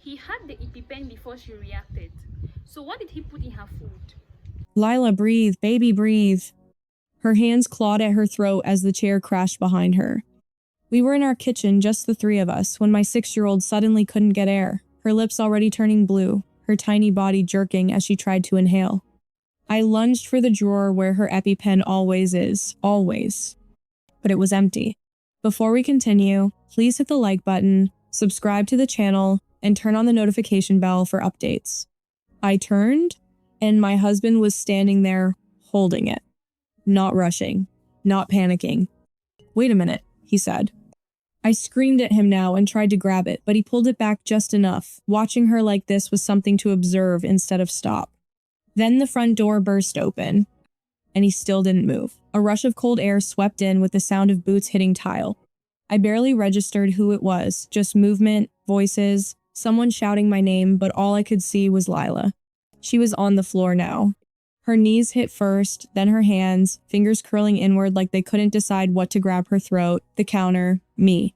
He had the Epipen before she reacted. So what did he put in her food? Lila, breathe, baby, breathe. Her hands clawed at her throat as the chair crashed behind her. We were in our kitchen, just the three of us, when my 6-year-old suddenly couldn't get air, her lips already turning blue, her tiny body jerking as she tried to inhale. I lunged for the drawer where her EpiPen always is, always. But it was empty. Before we continue, please hit the like button, subscribe to the channel, and turn on the notification bell for updates. I turned, and my husband was standing there, holding it. Not rushing, not panicking. "Wait a minute," he said. I screamed at him now and tried to grab it, but he pulled it back just enough. Watching her like this was something to observe instead of stop. Then the front door burst open, and he still didn't move. A rush of cold air swept in with the sound of boots hitting tile. I barely registered who it was, just movement, voices, someone shouting my name, but all I could see was Lila. She was on the floor now. Her knees hit first, then her hands, fingers curling inward like they couldn't decide what to grab her throat, the counter, me.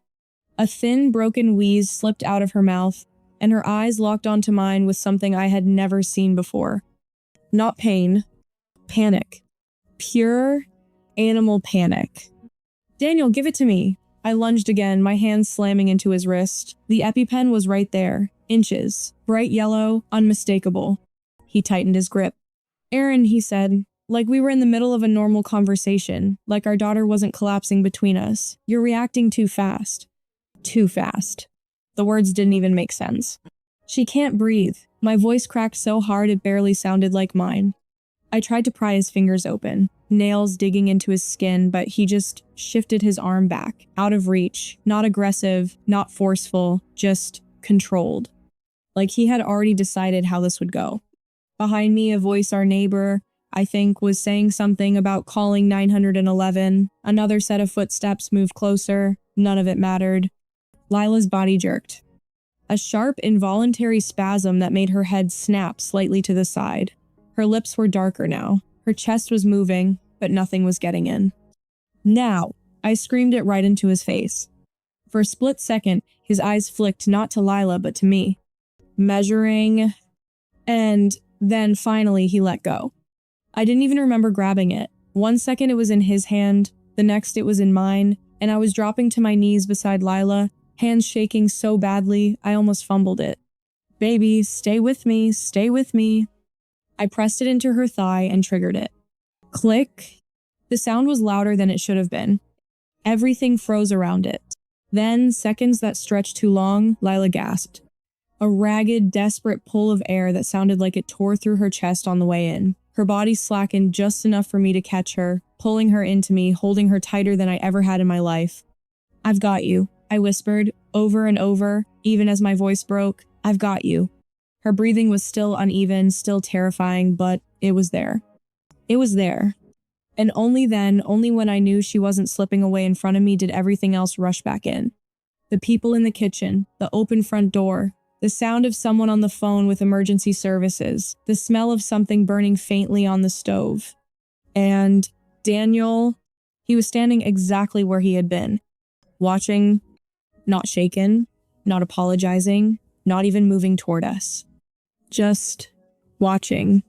A thin, broken wheeze slipped out of her mouth, and her eyes locked onto mine with something I had never seen before. Not pain, panic. Pure animal panic. "Daniel, give it to me." I lunged again, my hands slamming into his wrist. The EpiPen was right there, inches, bright yellow, unmistakable. He tightened his grip. "Aaron," he said, like we were in the middle of a normal conversation, like our daughter wasn't collapsing between us. "You're reacting too fast." Too fast. The words didn't even make sense. "She can't breathe." My voice cracked so hard it barely sounded like mine. I tried to pry his fingers open, nails digging into his skin, but he just shifted his arm back, out of reach, not aggressive, not forceful, just controlled. Like he had already decided how this would go. Behind me, a voice our neighbor, I think, was saying something about calling 911. Another set of footsteps moved closer. None of it mattered. Lila's body jerked. A sharp, involuntary spasm that made her head snap slightly to the side. Her lips were darker now. Her chest was moving, but nothing was getting in. "Now!" I screamed it right into his face. For a split second, his eyes flicked not to Lila but to me. Measuring, and then finally he let go. I didn't even remember grabbing it. One second it was in his hand, the next it was in mine, and I was dropping to my knees beside Lila, hands shaking so badly I almost fumbled it. "Baby, stay with me, stay with me." I pressed it into her thigh and triggered it. Click. The sound was louder than it should have been. Everything froze around it. Then, seconds that stretched too long, Lila gasped. A ragged, desperate pull of air that sounded like it tore through her chest on the way in. Her body slackened just enough for me to catch her, pulling her into me, holding her tighter than I ever had in my life. "I've got you," I whispered, over and over, even as my voice broke. "I've got you." Her breathing was still uneven, still terrifying, but it was there. It was there. And only then, only when I knew she wasn't slipping away in front of me, did everything else rush back in. The people in the kitchen, the open front door, the sound of someone on the phone with emergency services, the smell of something burning faintly on the stove. And Daniel, he was standing exactly where he had been, watching, not shaken, not apologizing, not even moving toward us. Just watching.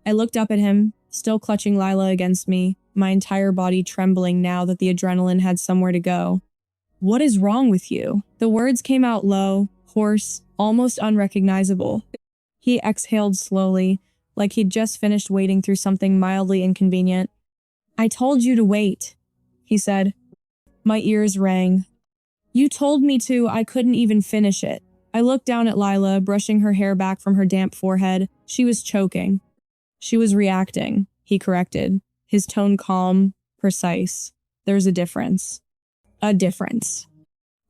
I looked up at him, still clutching Lila against me, my entire body trembling now that the adrenaline had somewhere to go. "What is wrong with you?" The words came out low, hoarse, almost unrecognizable. He exhaled slowly, like he'd just finished wading through something mildly inconvenient. "I told you to wait," he said. My ears rang. "You told me to, I couldn't even finish it." I looked down at Lila, brushing her hair back from her damp forehead. She was choking. "She was reacting," he corrected, his tone calm, precise. "There's a difference." A difference.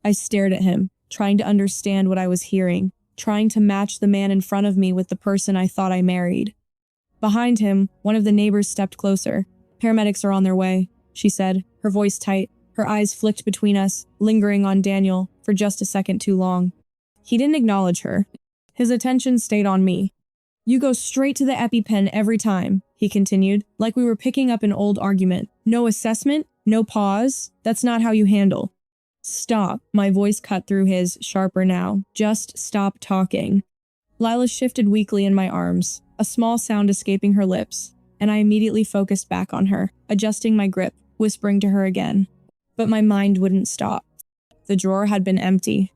I stared at him, trying to understand what I was hearing, trying to match the man in front of me with the person I thought I married. Behind him, one of the neighbors stepped closer. "Paramedics are on their way," she said, her voice tight. Her eyes flicked between us, lingering on Daniel for just a second too long. He didn't acknowledge her. His attention stayed on me. "You go straight to the EpiPen every time," he continued, like we were picking up an old argument. "No assessment, no pause. That's not how you handle." Stop. My voice cut through his, sharper now. Just stop talking. Lila shifted weakly in my arms, a small sound escaping her lips, and I immediately focused back on her, adjusting my grip, whispering to her again. But my mind wouldn't stop. The drawer had been empty.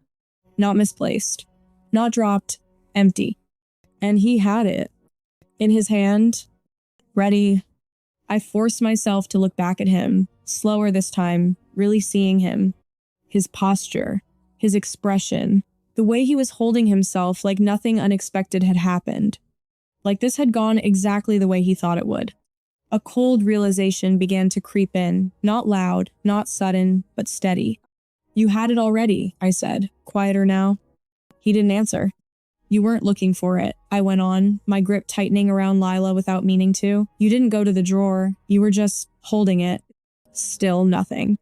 Not misplaced. Not dropped. Empty. And he had it. In his hand. Ready. I forced myself to look back at him, slower this time, really seeing him. His posture. His expression. The way he was holding himself like nothing unexpected had happened. Like this had gone exactly the way he thought it would. A cold realization began to creep in, not loud, not sudden, but steady. You had it already, I said, quieter now. He didn't answer. You weren't looking for it, I went on, my grip tightening around Lila without meaning to. You didn't go to the drawer, you were just holding it. Still nothing.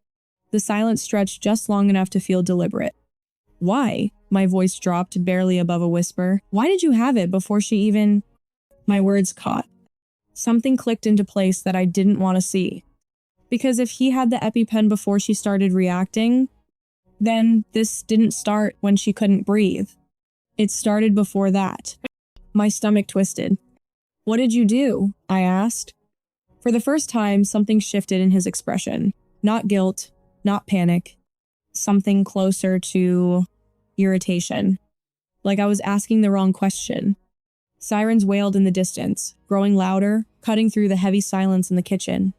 The silence stretched just long enough to feel deliberate. Why? My voice dropped barely above a whisper. Why did you have it before she even... My words caught. Something clicked into place that I didn't want to see. Because if he had the Epipen before she started reacting, then this didn't start when she couldn't breathe. It started before that. My stomach twisted. What did you do? I asked. For the first time, something shifted in his expression. Not guilt, not panic. Something closer to irritation. Like I was asking the wrong question. Sirens wailed in the distance, growing louder, cutting through the heavy silence in the kitchen.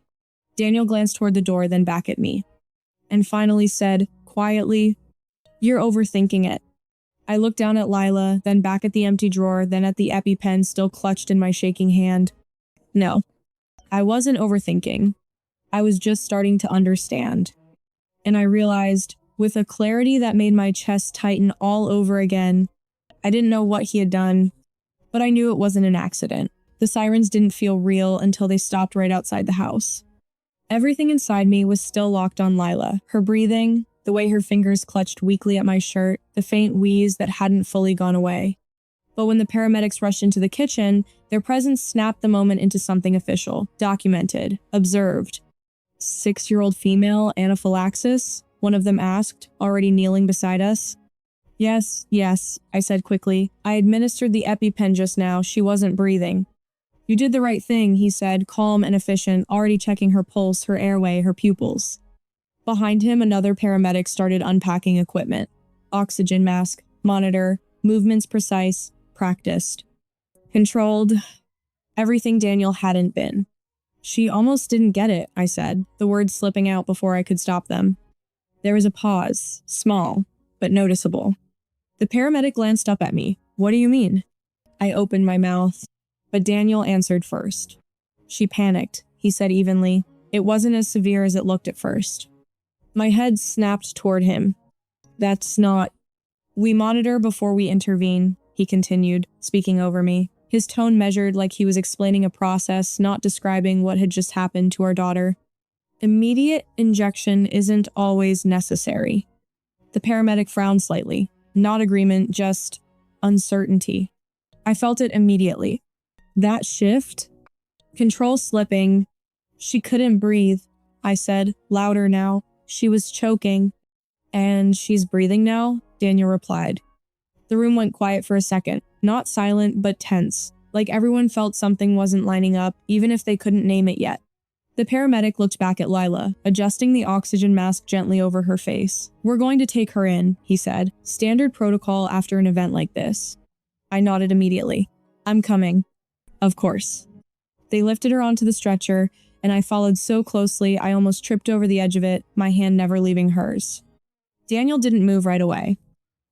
Daniel glanced toward the door, then back at me, and finally said, quietly, "You're overthinking it." I looked down at Lila, then back at the empty drawer, then at the Epipen still clutched in my shaking hand. No, I wasn't overthinking. I was just starting to understand. And I realized, with a clarity that made my chest tighten all over again, I didn't know what he had done, but I knew it wasn't an accident. The sirens didn't feel real until they stopped right outside the house. Everything inside me was still locked on Lila. Her breathing, the way her fingers clutched weakly at my shirt, the faint wheeze that hadn't fully gone away. But when the paramedics rushed into the kitchen, their presence snapped the moment into something official, documented, observed. 6-year-old female anaphylaxis? One of them asked, already kneeling beside us. Yes, I said quickly. I administered the Epipen just now. She wasn't breathing. You did the right thing, he said, calm and efficient, already checking her pulse, her airway, her pupils. Behind him, another paramedic started unpacking equipment. Oxygen mask, monitor, movements precise, practiced. Controlled. Everything Daniel hadn't been. She almost didn't get it, I said, the words slipping out before I could stop them. There was a pause, small, but noticeable. The paramedic glanced up at me. What do you mean? I opened my mouth, but Daniel answered first. She panicked, he said evenly. It wasn't as severe as it looked at first. My head snapped toward him. That's not... We monitor before we intervene, he continued, speaking over me. His tone measured like he was explaining a process, not describing what had just happened to our daughter. Immediate injection isn't always necessary. The paramedic frowned slightly. Not agreement, just uncertainty. I felt it immediately. That shift? Control slipping. She couldn't breathe, I said, louder now. She was choking. And she's breathing now? Daniel replied. The room went quiet for a second. Not silent, but tense. Like everyone felt something wasn't lining up, even if they couldn't name it yet. The paramedic looked back at Lila, adjusting the oxygen mask gently over her face. We're going to take her in, he said. Standard protocol after an event like this. I nodded immediately. I'm coming. Of course. They lifted her onto the stretcher, and I followed so closely I almost tripped over the edge of it, my hand never leaving hers. Daniel didn't move right away.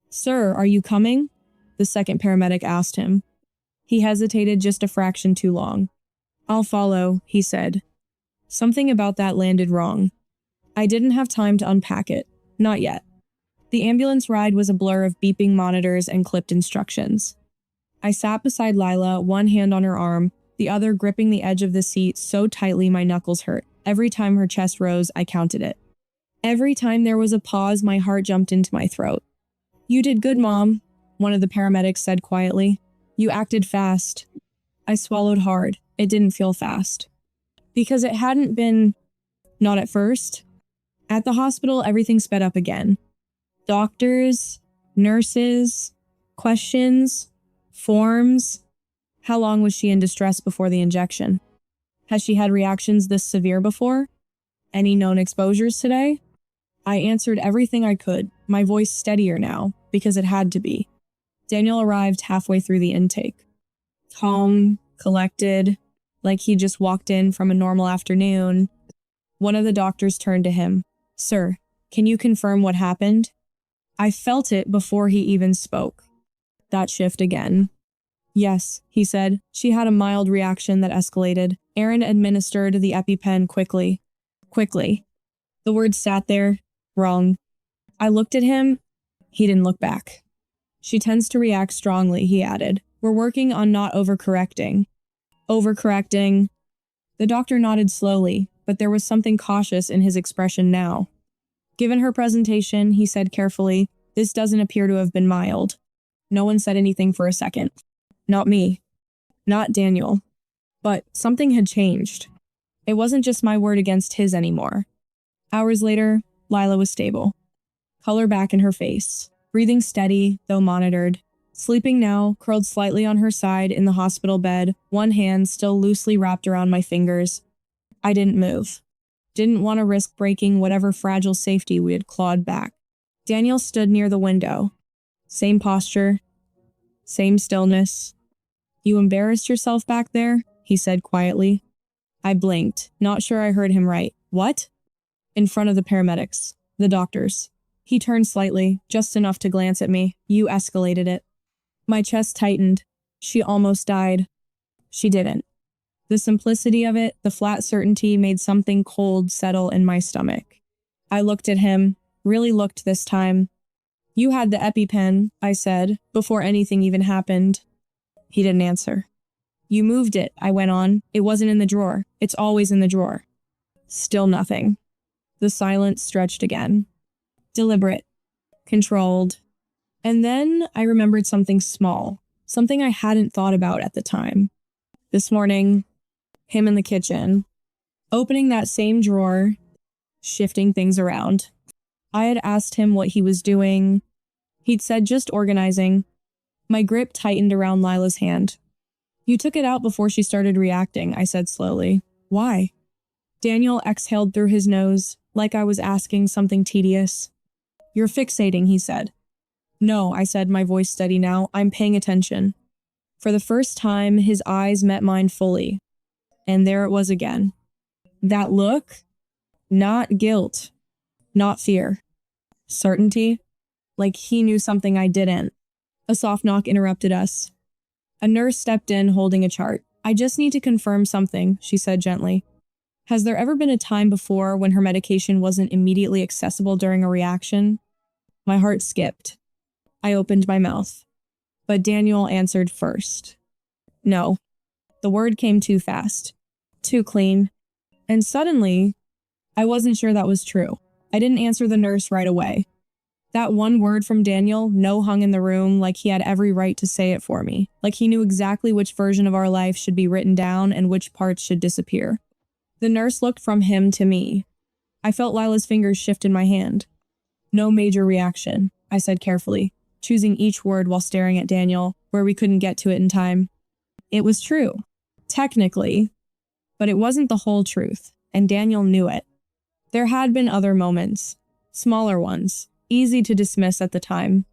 Sir, are you coming? The second paramedic asked him. He hesitated just a fraction too long. I'll follow, he said. Something about that landed wrong. I didn't have time to unpack it. Not yet. The ambulance ride was a blur of beeping monitors and clipped instructions. I sat beside Lila, one hand on her arm, the other gripping the edge of the seat so tightly my knuckles hurt. Every time her chest rose, I counted it. Every time there was a pause, my heart jumped into my throat. You did good, Mom, one of the paramedics said quietly. You acted fast. I swallowed hard. It didn't feel fast. Because it hadn't been... Not at first. At the hospital, everything sped up again. Doctors, nurses, questions, forms. How long was she in distress before the injection? Has she had reactions this severe before? Any known exposures today? I answered everything I could, my voice steadier now, because it had to be. Daniel arrived halfway through the intake. Calm, collected, like he just walked in from a normal afternoon. One of the doctors turned to him. "Sir, can you confirm what happened?" I felt it before he even spoke. That shift again. "Yes," he said. "She had a mild reaction that escalated." Aaron administered the Epipen quickly. Quickly. The word sat there. Wrong. I looked at him. He didn't look back. "She tends to react strongly," he added. "We're working on not overcorrecting." Overcorrecting. The doctor nodded slowly, but there was something cautious in his expression now. Given her presentation, he said carefully, "This doesn't appear to have been mild." No one said anything for a second. Not me. Not Daniel. But something had changed. It wasn't just my word against his anymore. Hours later, Lila was stable. Color back in her face. Breathing steady, though monitored. Sleeping now, curled slightly on her side in the hospital bed, one hand still loosely wrapped around my fingers. I didn't move. Didn't want to risk breaking whatever fragile safety we had clawed back. Daniel stood near the window. Same posture. Same stillness. "You embarrassed yourself back there?" he said quietly. I blinked, not sure I heard him right. "What?" "In front of the paramedics. The doctors." He turned slightly, just enough to glance at me. "You escalated it." My chest tightened. She almost died. She didn't. The simplicity of it, the flat certainty, made something cold settle in my stomach. I looked at him, really looked this time. "You had the Epipen," I said, before anything even happened. He didn't answer. "You moved it," I went on. "It wasn't in the drawer. It's always in the drawer." Still nothing. The silence stretched again. Deliberate. Controlled. And then I remembered something small, something I hadn't thought about at the time. This morning, him in the kitchen, opening that same drawer, shifting things around. I had asked him what he was doing. He'd said just organizing. My grip tightened around Lila's hand. "You took it out before she started reacting," I said slowly. "Why?" Daniel exhaled through his nose, like I was asking something tedious. "You're fixating," he said. "No," I said, my voice steady now. "I'm paying attention." For the first time, his eyes met mine fully. And there it was again. That look? Not guilt. Not fear. Certainty. Like he knew something I didn't. A soft knock interrupted us. A nurse stepped in holding a chart. "I just need to confirm something," she said gently. "Has there ever been a time before when her medication wasn't immediately accessible during a reaction?" My heart skipped. I opened my mouth. But Daniel answered first. No. The word came too fast. Too clean. And suddenly, I wasn't sure that was true. I didn't answer the nurse right away. That one word from Daniel, no hung in the room, like he had every right to say it for me. Like he knew exactly which version of our life should be written down and which parts should disappear. The nurse looked from him to me. I felt Lila's fingers shift in my hand. "No major reaction," I said carefully, choosing each word while staring at Daniel, where we couldn't get to it in time. It was true. Technically. But it wasn't the whole truth, and Daniel knew it. There had been other moments. Smaller ones. Easy to dismiss at the time.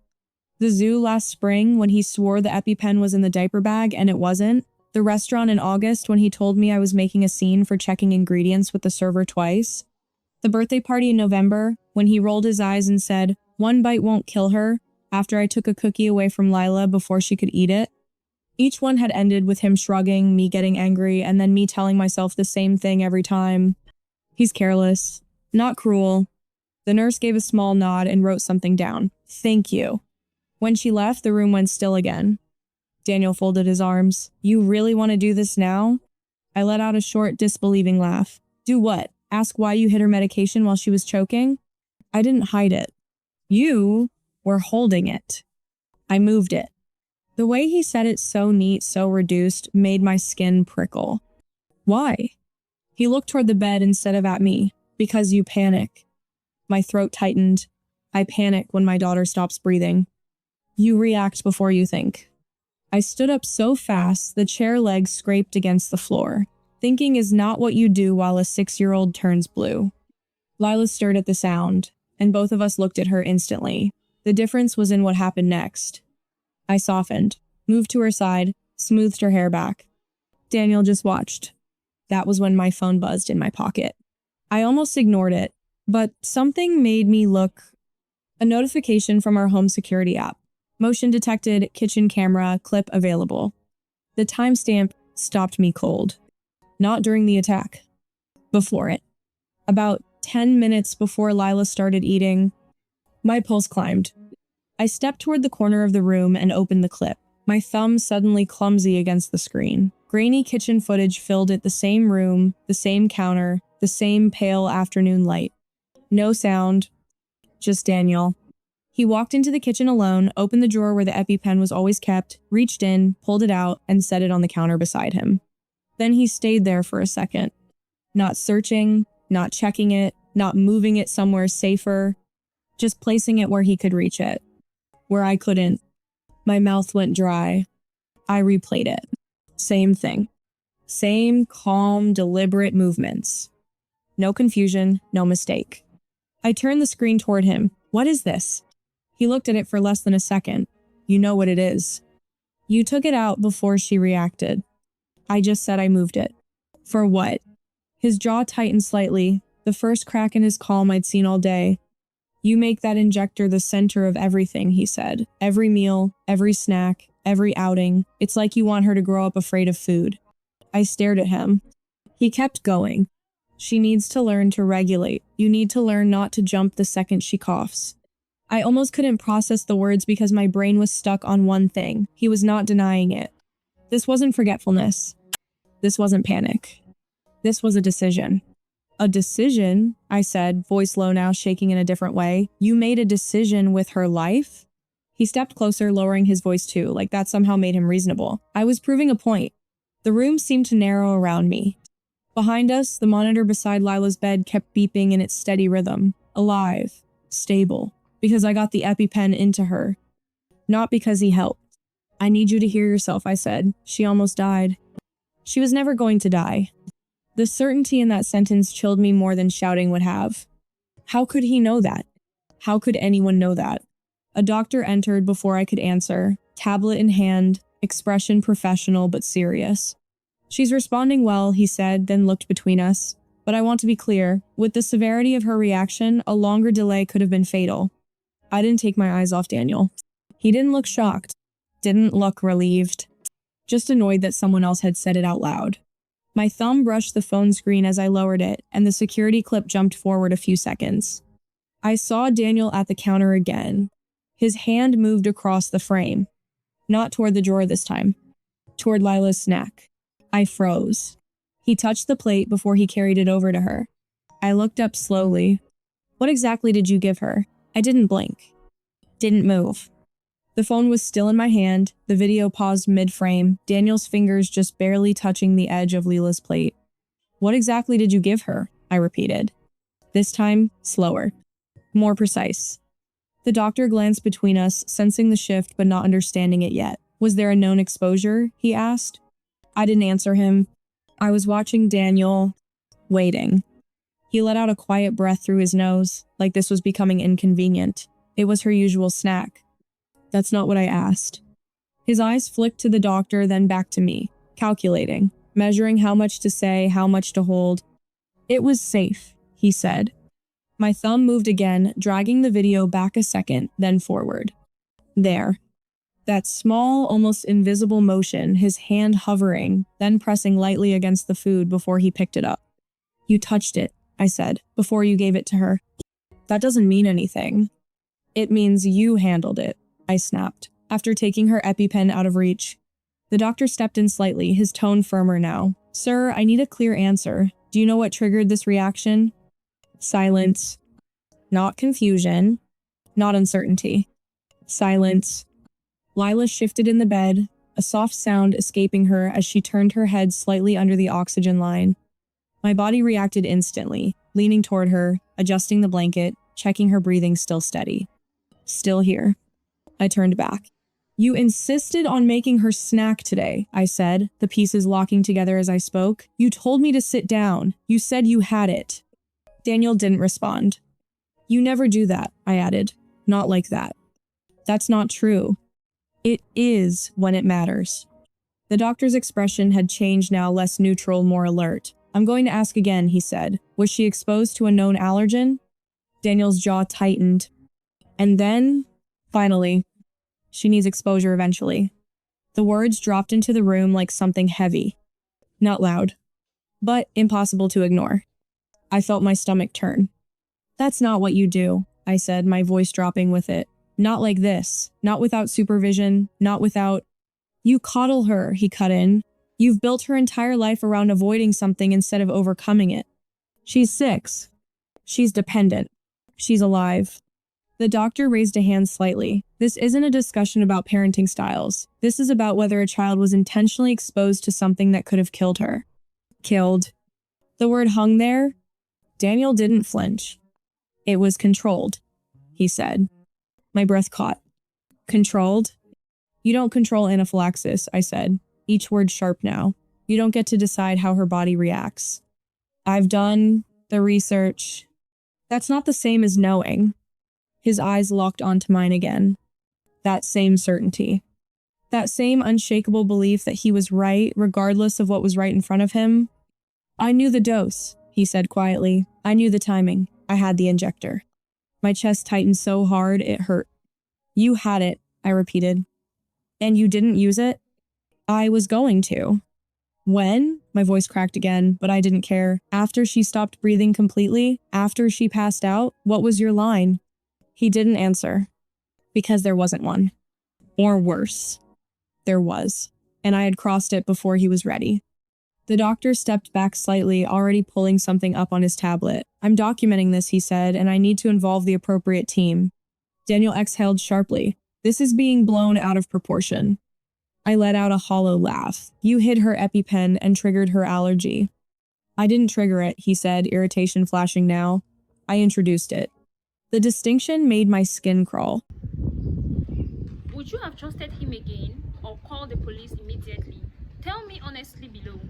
The zoo last spring when he swore the Epipen was in the diaper bag and it wasn't. The restaurant in August when he told me I was making a scene for checking ingredients with the server twice. The birthday party in November when he rolled his eyes and said, "One bite won't kill her," after I took a cookie away from Lila before she could eat it. Each one had ended with him shrugging, me getting angry, and then me telling myself the same thing every time. He's careless. Not cruel. The nurse gave a small nod and wrote something down. "Thank you." When she left, the room went still again. Daniel folded his arms. "You really want to do this now?" I let out a short, disbelieving laugh. "Do what? Ask why you hid her medication while she was choking?" I didn't hide it. You were holding it. I moved it. The way he said it so neat, so reduced, made my skin prickle. "Why?" He looked toward the bed instead of at me. "Because you panic." My throat tightened. I panic when my daughter stops breathing. You react before you think. I stood up so fast the chair legs scraped against the floor. Thinking is not what you do while a 6-year-old turns blue. Lila stirred at the sound, and both of us looked at her instantly. The difference was in what happened next. I softened, moved to her side, smoothed her hair back. Daniel just watched. That was when my phone buzzed in my pocket. I almost ignored it, but something made me look. A notification from our home security app. Motion detected, kitchen camera, clip available. The timestamp stopped me cold. Not during the attack. Before it. About 10 minutes before Lila started eating, my pulse climbed. I stepped toward the corner of the room and opened the clip, my thumb suddenly clumsy against the screen. Grainy kitchen footage filled it, the same room, the same counter, the same pale afternoon light. No sound, just Daniel. He walked into the kitchen alone, opened the drawer where the Epipen was always kept, reached in, pulled it out, and set it on the counter beside him. Then he stayed there for a second. Not searching, not checking it, not moving it somewhere safer, just placing it where he could reach it. Where I couldn't. My mouth went dry. I replayed it. Same thing. Same calm, deliberate movements. No confusion, no mistake. I turned the screen toward him. What is this? He looked at it for less than a second. You know what it is. You took it out before she reacted. I just said I moved it. For what? His jaw tightened slightly, the first crack in his calm I'd seen all day. You make that injector the center of everything, he said. Every meal, every snack, every outing. It's like you want her to grow up afraid of food. I stared at him. He kept going. She needs to learn to regulate. You need to learn not to jump the second she coughs. I almost couldn't process the words because my brain was stuck on one thing. He was not denying it. This wasn't forgetfulness. This wasn't panic. This was a decision. A decision, I said, voice low now, shaking in a different way. You made a decision with her life? He stepped closer, lowering his voice too, like that somehow made him reasonable. I was proving a point. The room seemed to narrow around me. Behind us, the monitor beside Lila's bed kept beeping in its steady rhythm. Alive. Stable. Because I got the Epipen into her. Not because he helped. I need you to hear yourself, I said. She almost died. She was never going to die. The certainty in that sentence chilled me more than shouting would have. How could he know that? How could anyone know that? A doctor entered before I could answer, tablet in hand, expression professional but serious. She's responding well, he said, then looked between us. But I want to be clear, with the severity of her reaction, a longer delay could have been fatal. I didn't take my eyes off Daniel. He didn't look shocked, didn't look relieved, just annoyed that someone else had said it out loud. My thumb brushed the phone screen as I lowered it, and the security clip jumped forward a few seconds. I saw Daniel at the counter again. His hand moved across the frame. Not toward the drawer this time. Toward Lila's snack. I froze. He touched the plate before he carried it over to her. I looked up slowly. What exactly did you give her? I didn't blink. Didn't move. The phone was still in my hand, the video paused mid-frame, Daniel's fingers just barely touching the edge of Lila's plate. What exactly did you give her? I repeated. This time, slower. More precise. The doctor glanced between us, sensing the shift but not understanding it yet. Was there a known exposure? He asked. I didn't answer him. I was watching Daniel, waiting. He let out a quiet breath through his nose, like this was becoming inconvenient. It was her usual snack. That's not what I asked. His eyes flicked to the doctor, then back to me, calculating, measuring how much to say, how much to hold. It was safe, he said. My thumb moved again, dragging the video back a second, then forward. There. That small, almost invisible motion, his hand hovering, then pressing lightly against the food before he picked it up. You touched it, I said, before you gave it to her. That doesn't mean anything. It means you handled it, I snapped, after taking her Epipen out of reach. The doctor stepped in slightly, his tone firmer now. Sir, I need a clear answer. Do you know what triggered this reaction? Silence. Not confusion. Not uncertainty. Silence. Lila shifted in the bed, a soft sound escaping her as she turned her head slightly under the oxygen line. My body reacted instantly, leaning toward her, adjusting the blanket, checking her breathing still steady. Still here. I turned back. You insisted on making her snack today, I said, the pieces locking together as I spoke. You told me to sit down. You said you had it. Daniel didn't respond. You never do that, I added. Not like that. That's not true. It is when it matters. The doctor's expression had changed now, less neutral, more alert. I'm going to ask again, he said. Was she exposed to a known allergen? Daniel's jaw tightened. And then, finally, she needs exposure eventually. The words dropped into the room like something heavy. Not loud, but impossible to ignore. I felt my stomach turn. That's not what you do, I said, my voice dropping with it. Not like this. Not without supervision. Not without... You coddle her, he cut in. You've built her entire life around avoiding something instead of overcoming it. She's 6. She's dependent. She's alive. The doctor raised a hand slightly. This isn't a discussion about parenting styles. This is about whether a child was intentionally exposed to something that could have killed her. Killed. The word hung there. Daniel didn't flinch. It was controlled, he said. My breath caught. Controlled? You don't control anaphylaxis, I said, each word sharp now. You don't get to decide how her body reacts. I've done the research. That's not the same as knowing. His eyes locked onto mine again. That same certainty. That same unshakable belief that he was right, regardless of what was right in front of him. I knew the dose, he said quietly. I knew the timing. I had the injector. My chest tightened so hard it hurt. You had it, I repeated. And you didn't use it? I was going to. When? My voice cracked again, but I didn't care. After she stopped breathing completely? After she passed out? What was your line? He didn't answer. Because there wasn't one. Or worse. There was. And I had crossed it before he was ready. The doctor stepped back slightly, already pulling something up on his tablet. I'm documenting this, he said, and I need to involve the appropriate team. Daniel exhaled sharply. This is being blown out of proportion. I let out a hollow laugh. You hid her Epipen and triggered her allergy. I didn't trigger it, he said, irritation flashing now. I introduced it. The distinction made my skin crawl. Would you have trusted him again or called the police immediately? Tell me honestly below.